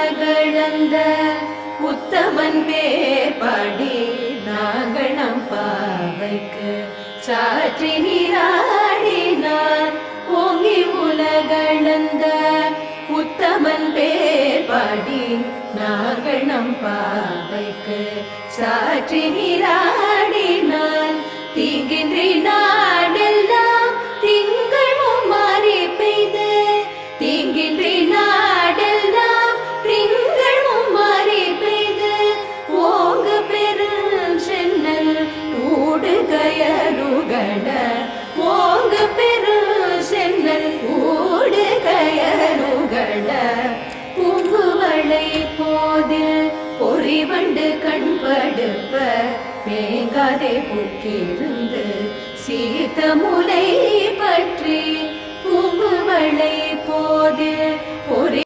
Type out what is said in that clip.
உலகளந்த உத்தமன் பேர் பாடி நாங்கள் நம் பாவைக்கு சாற்றி நீராடினார். ஓங்கி உலகளந்த உத்தமன் பேர் பாடி நாங்கள் நம் பாவைக்கு சாற்றி நீராடினார். தீங்கின்றி நாடெல்லாம் திங்கள் மும்மாறி பெய்து, தீங்கின்றி நாடெல்லாம் திங்கள் மும்மாறி பெய்து, ஓங்கு பெருள் சென்னல் ஊடுகயலுகட, ஓங்கு பெருள் சென்னல் ஊடுகயலுகட, பூங்குவளை போதில் பொறிவண்டு கண்படுப்ப, தேங்காதே புக்கிருந்து சீத்த முலை பற்றி, பூங்குவளை போதில் பொறி